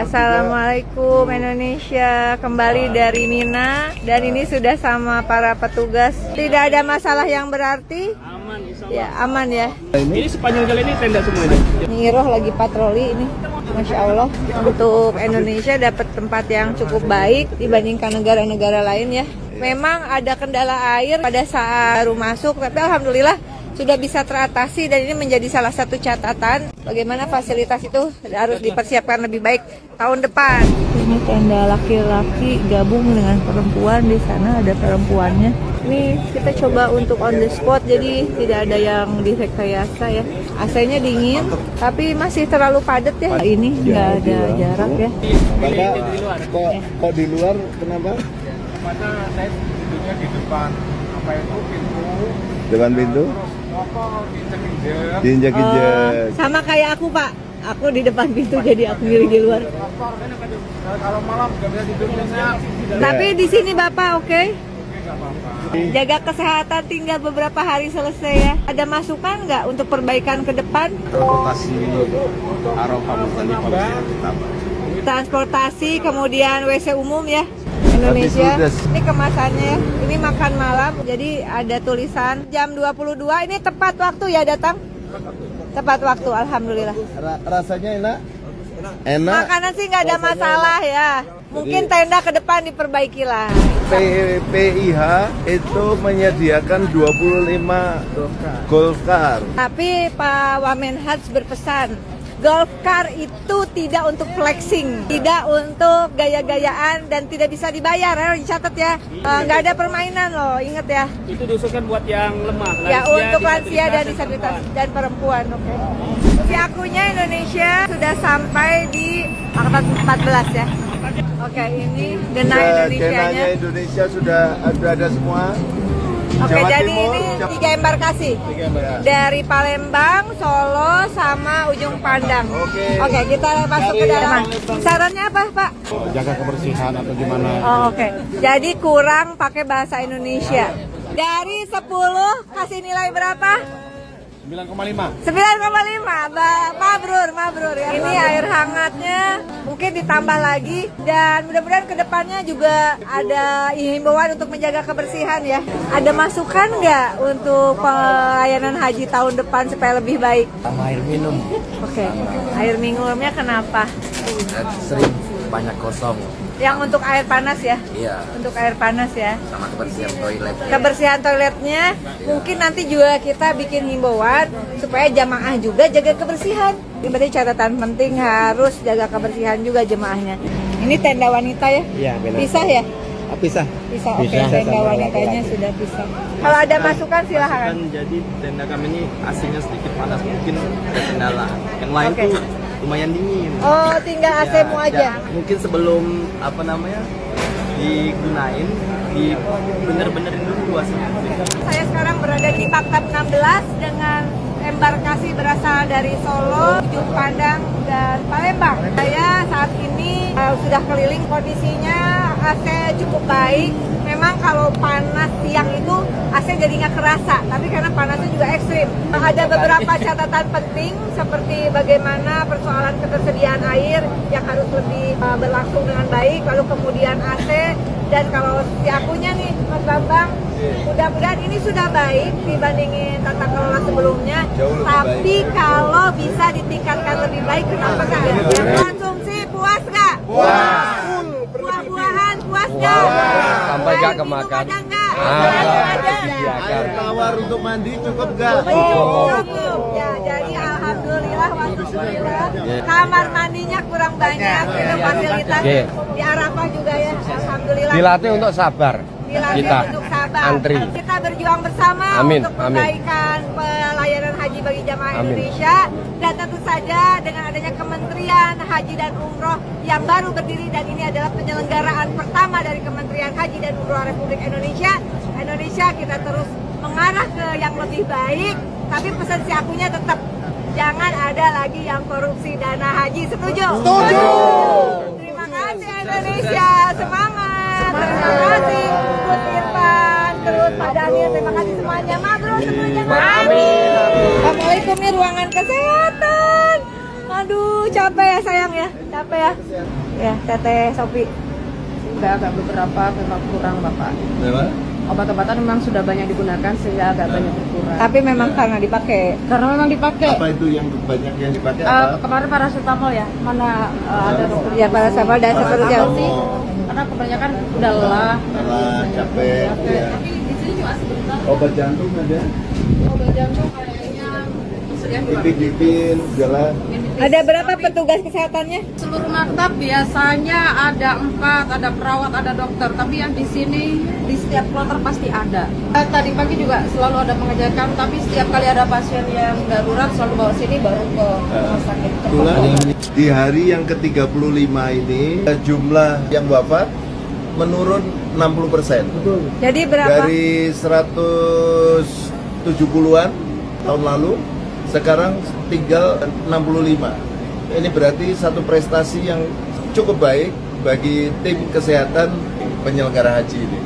Assalamualaikum Indonesia, kembali dari Mina dan ini sudah sama para petugas. Tidak ada masalah yang berarti? Aman, ya aman ya. Ini sepanjang jalan ini tenda semua ini. Nyiroh lagi patroli ini, Masya Allah. Untuk Indonesia dapat tempat yang cukup baik dibandingkan negara-negara lain ya. Memang ada kendala air pada saat baru masuk, tapi alhamdulillah sudah bisa teratasi dan ini menjadi salah satu catatan bagaimana fasilitas itu harus dipersiapkan lebih baik tahun depan. Ini tenda laki-laki gabung dengan perempuan, di sana ada perempuannya. Ini kita coba untuk on the spot, jadi tidak ada yang direkayasa ya. AC-nya dingin, tapi masih terlalu padat ya. Ini nggak ada jarak ya. Bapak, kok di luar kenapa? Karena saya duduknya di depan apa itu pintu. Depan pintu? Diinjak-injak. Sama kayak aku Pak, aku di depan pintu jadi aku milih di luar. Kalau malam nggak bisa tidur biasanya. Tapi di sini Bapak oke? Jaga kesehatan, tinggal beberapa hari selesai ya. Ada masukan nggak untuk perbaikan ke depan? Transportasi Arafah Musdalifah ditambah. Transportasi, kemudian WC umum ya. Indonesia. Ini kemasannya, ini makan malam. Jadi ada tulisan jam 22. Ini tepat waktu ya datang? Tepat waktu, alhamdulillah. Rasanya enak? Enak. Makanan sih nggak ada masalah ya. Mungkin tenda ke depan diperbaiki lah. PIH itu menyediakan 25 golf car. Tapi Pak Wamenhaj berpesan, golf car itu tidak untuk flexing, tidak untuk gaya-gayaan dan tidak bisa dibayar, harus dicatat ya. Nggak ada permainan loh, inget ya. Itu diusulkan buat yang lemah. Ya untuk lansia dan disabilitas dan perempuan. Oke. Si akunya Indonesia sudah sampai di angkatan 14 ya. Oke, ini denah Indonesianya. Indonesia sudah ada semua. Oke, Jawa jadi Timur, ini 3 embarkasi dari Palembang, Solo, sama Ujung Pandang. Oke, kita masuk ke dalam. Sarannya apa, Pak? Jaga kebersihan atau gimana? Oh, oke. Jadi kurang pakai bahasa Indonesia. Dari 10 kasih nilai berapa? 9,5. 9,5. Mabrur ya. Ini air hangatnya mungkin ditambah lagi dan mudah-mudahan kedepannya juga ada himbauan untuk menjaga kebersihan ya. Ada masukan nggak untuk pelayanan haji tahun depan supaya lebih baik? Sama air minum. Oke. Air minumnya kenapa? Sering banyak kosong. Yang untuk air panas ya? Iya. Untuk air panas ya. Sama kebersihan toilet. Kebersihan toiletnya mungkin nanti juga kita bikin himbauan supaya jamaah juga jaga kebersihan. Ini berarti catatan penting, harus jaga kebersihan juga jemaahnya. Ini tenda wanita ya? Iya, benar. Pisah ya? Pisah. Pisah. Oke, tenda wanitanya sudah pisah. Kalau ada masukan silahkan. Jadi tenda kami ini AC-nya sedikit panas, mungkin ada kendala. Yang lain Oke. tuh lumayan dingin. Oh, tinggal AC-mu aja. Mungkin sebelum digunain, bener-benerin dulu AC-nya. Saya sekarang berada di Maktab 16 dengan embarkasi berasal dari Solo, Ujung Pandang, dan Palembang. Saya saat ini sudah keliling, kondisinya AC cukup baik. Memang kalau panas siang itu AC jadi nggak kerasa, tapi karena panasnya juga ekstrim. Ada beberapa catatan penting seperti bagaimana persoalan ketersediaan air yang harus lebih berlangsung dengan baik, lalu kemudian AC, dan kalau si akunya nih Mas Bambang, mudah-mudahan ini sudah baik dibandingin tata kelola sebelumnya, tapi kalau bisa ditingkatkan lebih baik, kenapa nggak? Konsumsi puas nggak? Puas. Buah-buahan puas nggak? Sampai nggak kemakan. Ada. Air tawar untuk mandi cukup nggak? Cukup. Ya, jadi alhamdulillah wasyukurillah. Kamar mandinya kurang banyak, itu fasilitas di Arafah juga ya. Alhamdulillah. Dilatih untuk sabar. Dilatih Kita untuk sabar. antri. Kita berjuang bersama Amin, untuk perbaikan pelayanan haji bagi jamaah Indonesia, dan tentu saja dengan adanya Kementerian Haji dan Umroh yang baru berdiri, dan ini adalah penyelenggaraan pertama dari Kementerian Haji dan Umroh Republik Indonesia. Kita terus mengarah ke yang lebih baik, tapi pesan si akunya tetap jangan ada lagi yang korupsi dana haji. Setuju? Setuju. Terima kasih Indonesia, semangat. Terima kasih Gus Irfan, terus Pak Daniel, terima kasih semuanya. Mabrur semuanya. Amin. Assalamualaikum, ini ruangan kesehatan. Aduh, capek ya sayang ya. Siapa ya? Ya, Teteh Sofi. Agak beberapa memang kurang Bapak. Memang? Obat-obatan memang sudah banyak digunakan sehingga agak banyak berkurang. Tapi memang karena dipakai. Karena memang dipakai. Apa itu yang banyak yang dipakai apa? Kemarin paracetamol ya, mana ada dokter Ya, paracetamol dan seterusnya. sih. Karena kebanyakan udah lelah. Lelah, capek, ya. Tapi di sini cuma sebentar. Obat jantung ada? Obat jantung kayaknya sediaan juga. Dipin, jalan. Ada berapa petugas kesehatannya? Seluruh maktab biasanya ada 4, ada perawat, ada dokter. Tapi yang di sini di setiap kloter pasti ada. Tadi pagi juga selalu ada pengejakan, tapi setiap kali ada pasien yang darurat selalu bawa sini baru ke rumah sakit. Kebetulan di hari yang ke-35 ini jumlah yang wafat menurun 60%. Jadi berapa? Dari 170-an tahun lalu, sekarang tinggal 65. Ini berarti satu prestasi yang cukup baik bagi tim kesehatan penyelenggara haji ini.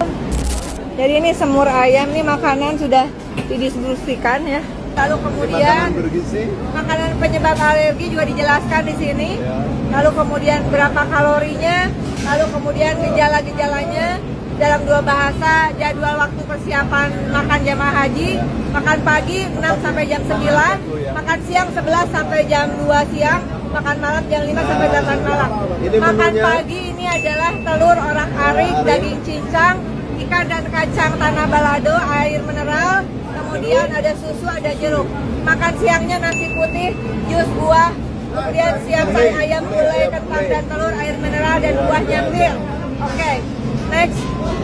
Jadi ini semur ayam, ini makanan sudah didistribusikan ya. Lalu kemudian Makanan bergizi, makanan penyebab alergi juga dijelaskan di sini. ya. Lalu kemudian berapa kalorinya, lalu kemudian gejala-gejalanya dalam 2 bahasa, jadwal waktu persiapan makan jamaah haji, makan pagi 6 sampai jam 9, makan siang 11 sampai jam 2 siang, makan malam jam 5 sampai 8 malam. Ini Makan menunya. pagi ini adalah telur orang arik, daging cincang, ikan dan kacang tanah balado, air mineral, kemudian ada susu, ada jeruk. Makan siangnya nasi putih, jus buah, kemudian siap sari ayam, gulai, kentang dan telur, air mineral dan buahnya pil. Oke, next.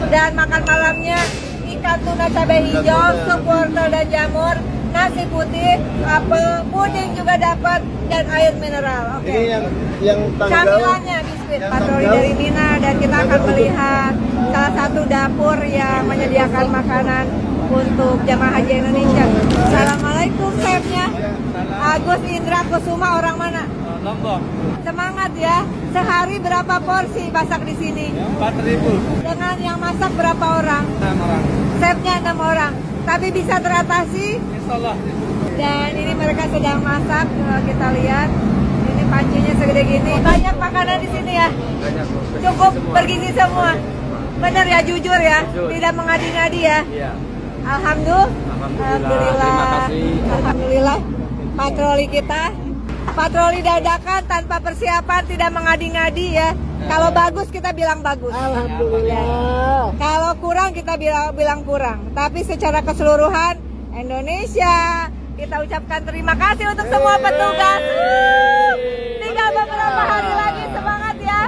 Dan makan malamnya ikan tuna cabai hijau, sup wortel dan jamur, nasi putih, apel, puding juga dapat dan air mineral. Oke. Ini yang tanggal Camilannya biskuit yang patroli tanggal- dari Mina dan kita akan melihat salah satu dapur yang menyediakan makanan untuk jamaah haji Indonesia. Assalamualaikum chefnya. Agus Indra Kusuma, orang mana? Lombok, Semangat ya. Sehari berapa porsi masak di sini? 4.000. Dengan yang masak berapa orang? 6 orang. Chefnya 6 orang. Tapi bisa teratasi. Insyaallah. Dan ini mereka sedang masak. Kita lihat. Ini pancinya segede gini. Banyak makanan di sini ya. Cukup bergizi semua. Bener ya, jujur ya. Tidak mengadi-ngadi ya. Iya. Alhamdulillah. Terima kasih. Alhamdulillah. Patroli kita. Patroli dadakan tanpa persiapan, tidak mengadi-ngadi ya. Kalau bagus kita bilang bagus. Alhamdulillah. Kalau kurang kita bilang kurang. Tapi secara keseluruhan Indonesia, kita ucapkan terima kasih untuk semua petugas. Tinggal beberapa hari lagi, semangat ya.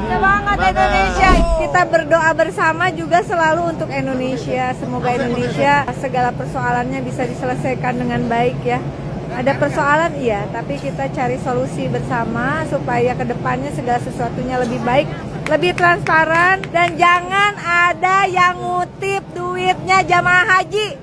Semangat Indonesia. Kita berdoa bersama juga selalu untuk Indonesia. Semoga Indonesia segala persoalannya bisa diselesaikan dengan baik ya. Ada persoalan iya, tapi kita cari solusi bersama supaya kedepannya segala sesuatunya lebih baik, lebih transparan, dan jangan ada yang ngutip duitnya jamaah haji.